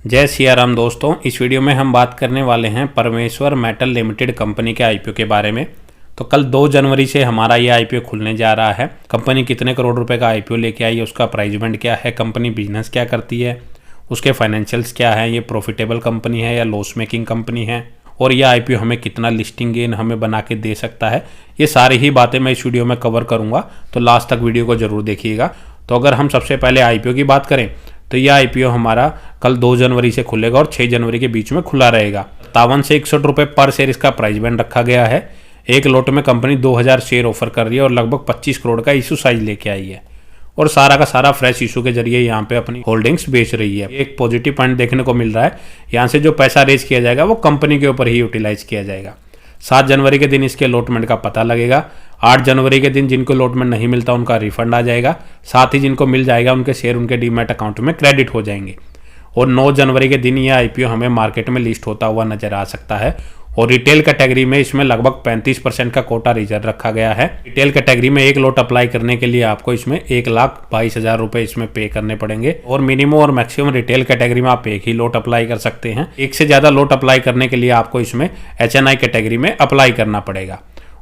जय सिया राम दोस्तों, इस वीडियो में हम बात करने वाले हैं परमेश्वर मेटल लिमिटेड कंपनी के आईपीओ के बारे में। तो कल 2 जनवरी से हमारा ये आईपीओ खुलने जा रहा है। कंपनी कितने करोड़ रुपए का आईपीओ लेके आई है, उसका प्राइस बैंड क्या है, कंपनी बिजनेस क्या करती है, उसके फाइनेंशियल्स क्या है, ये प्रॉफिटेबल कंपनी है या लॉस मेकिंग कंपनी है, और ये आईपीओ हमें कितना लिस्टिंग गेन हमें बना के दे सकता है, ये सारी ही बातें मैं इस वीडियो में कवर करूँगा। तो लास्ट तक वीडियो को जरूर देखिएगा। तो अगर हम सबसे पहले आईपीओ की बात करें तो यह आईपीओ हमारा कल 2 जनवरी से खुलेगा और 6 जनवरी के बीच में खुला रहेगा। 57 से 61 रुपये पर शेयर इसका प्राइस बैंड रखा गया है। एक लोट में कंपनी 2000 शेयर ऑफर कर रही है और लगभग 25 करोड़ का इशू साइज लेके आई है और सारा का सारा फ्रेश इशू के जरिए यहाँ पे अपनी होल्डिंग्स बेच रही है। एक पॉजिटिव पॉइंट देखने को मिल रहा है, यहाँ से जो पैसा रेज किया जाएगा वो कंपनी के ऊपर ही यूटिलाइज किया जाएगा। 7 जनवरी के दिन इसके अलॉटमेंट का पता लगेगा। 8 जनवरी के दिन जिनको अलॉटमेंट नहीं मिलता उनका रिफंड आ जाएगा, साथ ही जिनको मिल जाएगा उनके शेयर उनके डीमैट अकाउंट में क्रेडिट हो जाएंगे। और 9 जनवरी के दिन यह आईपीओ हमें मार्केट में लिस्ट होता हुआ नजर आ सकता है। और रिटेल कैटेगरी में इसमें लगभग 35% का कोटा रिजर्व रखा गया है। रिटेल कैटेगरी में एक लोट अप्लाई करने के लिए आपको इसमें 1,22,000 रुपए इसमें पे करने पड़ेंगे और मिनिमम और मैक्सिमम रिटेल कैटेगरी में आप एक ही लोट अप्लाई कर सकते हैं। एक से ज्यादा लोट अप्लाई करने के लिए आपको इसमें HNI कैटेगरी में अप्लाई करना पड़ेगा।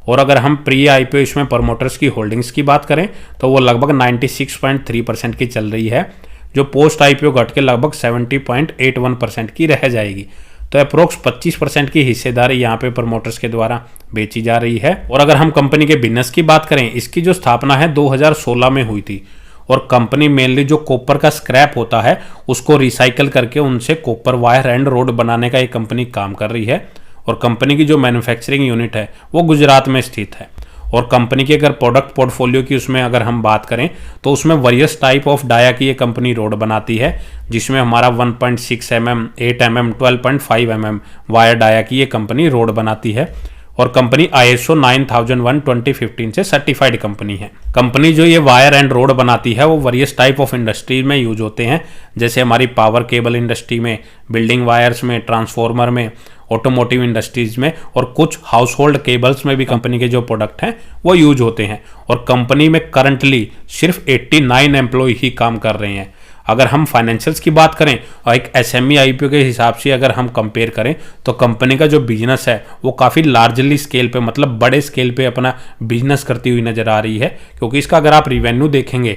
और अगर हम प्री आईपीओ इसमें प्रमोटर्स की होल्डिंग्स की बात करें तो वो लगभग 96.3% की चल रही है, जो पोस्ट आईपीओ घट के लगभग 70.81% की रह जाएगी। तो अप्रोक्स 25% की हिस्सेदारी यहाँ पे प्रमोटर्स के द्वारा बेची जा रही है। और अगर हम कंपनी के बिजनेस की बात करें, इसकी जो स्थापना है 2016 में हुई थी और कंपनी मेनली जो कॉपर का स्क्रैप होता है उसको रिसाइकल करके उनसे कॉपर वायर एंड रोड बनाने का एक कंपनी काम कर रही है। और कंपनी की जो मैन्युफैक्चरिंग यूनिट है वो गुजरात में स्थित है। और कंपनी की अगर प्रोडक्ट पोर्टफोलियो की उसमें अगर हम बात करें तो उसमें वेरियस टाइप ऑफ डाया की ये कंपनी रोड बनाती है, जिसमें हमारा 1.6 mm, 8 mm, 12.5 mm wire dia की ये कंपनी रोड बनाती है। और कंपनी ISO 9001 2015 से सर्टिफाइड कंपनी है। कंपनी जो ये वायर एंड रोड बनाती है वो वेरियस टाइप ऑफ इंडस्ट्री में यूज होते हैं, जैसे हमारी पावर केबल इंडस्ट्री में, बिल्डिंग वायर्स में, ट्रांसफॉर्मर में, ऑटोमोटिव इंडस्ट्रीज में और कुछ हाउस होल्ड केबल्स में भी कंपनी के जो प्रोडक्ट हैं वो यूज होते हैं। और कंपनी में करंटली सिर्फ 89 एम्प्लॉय ही काम कर रहे हैं। अगर हम फाइनेंशियल्स की बात करें और एक SME आईपीओ के हिसाब से अगर हम कंपेयर करें तो कंपनी का जो बिजनेस है वो काफ़ी लार्जली स्केल पे, मतलब बड़े स्केल पे अपना बिजनेस करती हुई नजर आ रही है। क्योंकि इसका अगर आप रिवेन्यू देखेंगे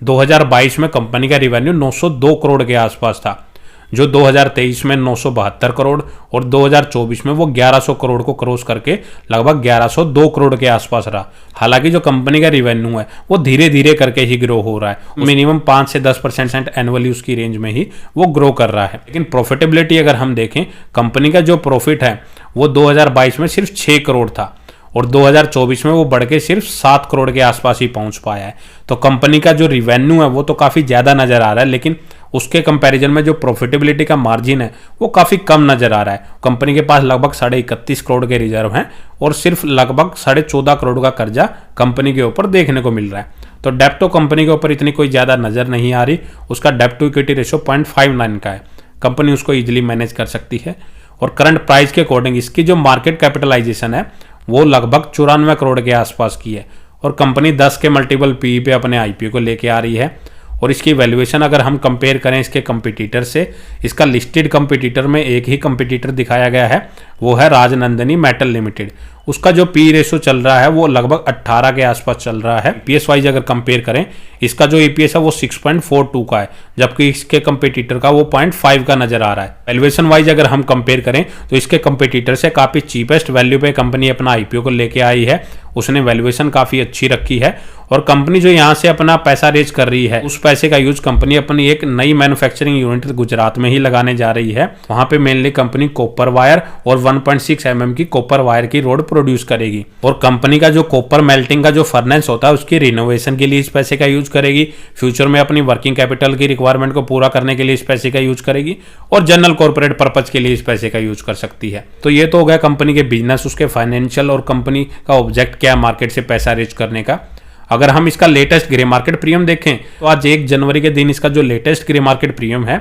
2022 में कंपनी का रिवेन्यू 902 करोड़ के आसपास था, जो 2023 में 972 करोड़ और 2024 में वो 1100 करोड़ को क्रॉस करके लगभग 1102 करोड़ के आसपास रहा। हालांकि जो कंपनी का रिवेन्यू है वो धीरे धीरे करके ही ग्रो हो रहा है, मिनिमम 5 से 10% एनुअली उसकी रेंज में ही वो ग्रो कर रहा है। लेकिन प्रॉफिटेबिलिटी अगर हम देखें, कंपनी का जो प्रॉफिट है वो 2022 में सिर्फ 6 करोड़ था और 2024 में वो बढ़ के सिर्फ 7 करोड़ के आसपास ही पहुंच पाया है। तो कंपनी का जो रिवेन्यू है वो तो काफ़ी ज़्यादा नज़र आ रहा है, लेकिन उसके कंपैरिजन में जो प्रॉफिटेबिलिटी का मार्जिन है वो काफ़ी कम नज़र आ रहा है। कंपनी के पास लगभग 31.5 करोड़ के रिजर्व हैं और सिर्फ लगभग 14.5 करोड़ का कर्जा कंपनी के ऊपर देखने को मिल रहा है। तो डेप्ट तो कंपनी के ऊपर इतनी कोई ज़्यादा नज़र नहीं आ रही। उसका डेप्ट टू इक्विटी रेशो 0.59 का है, कंपनी उसको ईजिली मैनेज कर सकती है। और करंट प्राइस के अकॉर्डिंग इसकी जो मार्केट कैपिटलाइजेशन है वो लगभग 94 करोड़ के आसपास की है और कंपनी 10 के मल्टीपल PE पे अपने आईपीओ को लेके आ रही है। और इसकी वैल्यूएशन अगर हम कंपेयर करें इसके कंपटीटर से, इसका लिस्टेड कंपटीटर में एक ही कंपटीटर दिखाया गया है, वो है राजनंदनी मेटल लिमिटेड। उसका जो PE रेशो चल रहा है वो लगभग 18 के आसपास चल रहा है। EPS वाइज अगर कंपेयर करें, इसका जो EPS है वो 6.42 का है, जबकि इसके कंपटीटर का वो 0.5 का नजर आ रहा है। वैल्यूएशन वाइज अगर हम कंपेयर करें तो इसके कंपटीटर से काफ़ी चीपेस्ट वैल्यू पे कंपनी अपना आईपीओ को लेके आई है। उसने वैल्यूएशन काफ़ी अच्छी रखी है और कंपनी जो यहाँ से अपना पैसा रेज कर रही है उस पैसे का यूज कंपनी अपनी एक नई मैन्युफैक्चरिंग यूनिट गुजरात में ही लगाने जा रही है। वहाँ पे मेनली कंपनी कॉपर वायर और 1.6 mm की कॉपर वायर की रोड प्रोड्यूस करेगी। और कंपनी का जो कॉपर मेल्टिंग का जो फर्नेस होता है उसकी रिनोवेशन के लिए इस पैसे का यूज करेगी। फ्यूचर में अपनी वर्किंग कैपिटल की रिक्वायरमेंट को पूरा करने के लिए इस पैसे का यूज करेगी और जनरल कॉर्पोरेट पर्पज के लिए इस पैसे का यूज कर सकती है। तो ये तो हो गया कंपनी के बिजनेस, उसके फाइनेंशियल और कंपनी का ऑब्जेक्ट क्या मार्केट से पैसा रेज करने का। अगर हम इसका लेटेस्ट ग्रे मार्केट प्रीमियम देखें तो आज 1 जनवरी के दिन इसका जो लेटेस्ट ग्रे मार्केट प्रीमियम है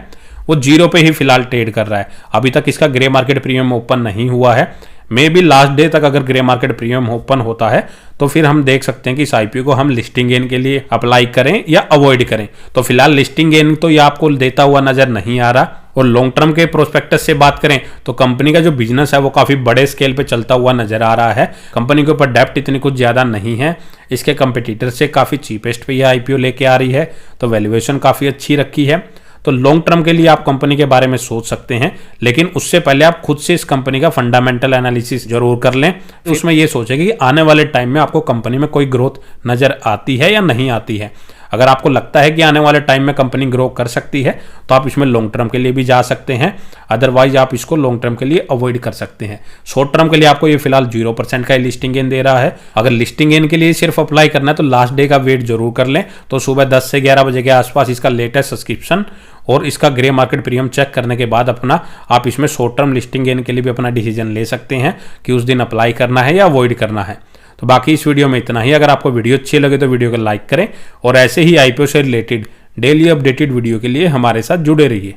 वो 0 पे ही फिलहाल ट्रेड कर रहा है। अभी तक इसका ग्रे मार्केट प्रीमियम ओपन नहीं हुआ है। मे बी लास्ट डे तक अगर ग्रे मार्केट प्रीमियम ओपन होता है तो फिर हम देख सकते हैं कि इस आईपीओ को हम लिस्टिंग गेन के लिए अप्लाई करें या अवॉइड करें। तो फिलहाल लिस्टिंग गेन तो ये आपको देता हुआ नजर नहीं आ रहा। और लॉन्ग टर्म के प्रोस्पेक्टस से बात करें तो कंपनी का जो बिजनेस है वो काफ़ी बड़े स्केल पे चलता हुआ नजर आ रहा है। कंपनी के ऊपर डेप्ट इतनी कुछ ज़्यादा नहीं है, इसके कंपटीटर से काफ़ी चीपेस्ट पे यह IPO लेके आ रही है, तो वैल्यूएशन काफ़ी अच्छी रखी है। तो लॉन्ग टर्म के लिए आप कंपनी के बारे में सोच सकते हैं, लेकिन उससे पहले आप खुद से इस कंपनी का फंडामेंटल एनालिसिस जरूर कर लें। तो उसमें यह सोचें कि आने वाले टाइम में आपको कंपनी में कोई ग्रोथ नजर आती है या नहीं आती है। अगर आपको लगता है कि आने वाले टाइम में कंपनी ग्रो कर सकती है तो आप इसमें लॉन्ग टर्म के लिए भी जा सकते हैं, अदरवाइज आप इसको लॉन्ग टर्म के लिए अवॉइड कर सकते हैं। शॉर्ट टर्म के लिए आपको ये फिलहाल 0% का लिस्टिंग गेन दे रहा है। अगर लिस्टिंग गेन के लिए सिर्फ अप्लाई करना है तो लास्ट डे का वेट जरूर कर लें। तो सुबह 10 से 11 बजे के आसपास इसका लेटेस्ट सब्सक्रिप्शन और इसका ग्रे मार्केट प्रीमियम चेक करने के बाद अपना आप इसमें शॉर्ट टर्म लिस्टिंग गेन के लिए भी अपना डिसीजन ले सकते हैं कि उस दिन अप्लाई करना है या अवॉइड करना है। तो बाकी इस वीडियो में इतना ही। अगर आपको वीडियो अच्छी लगे तो वीडियो को लाइक करें और ऐसे ही IPO से रिलेटेड डेली अपडेटेड वीडियो के लिए हमारे साथ जुड़े रहिए।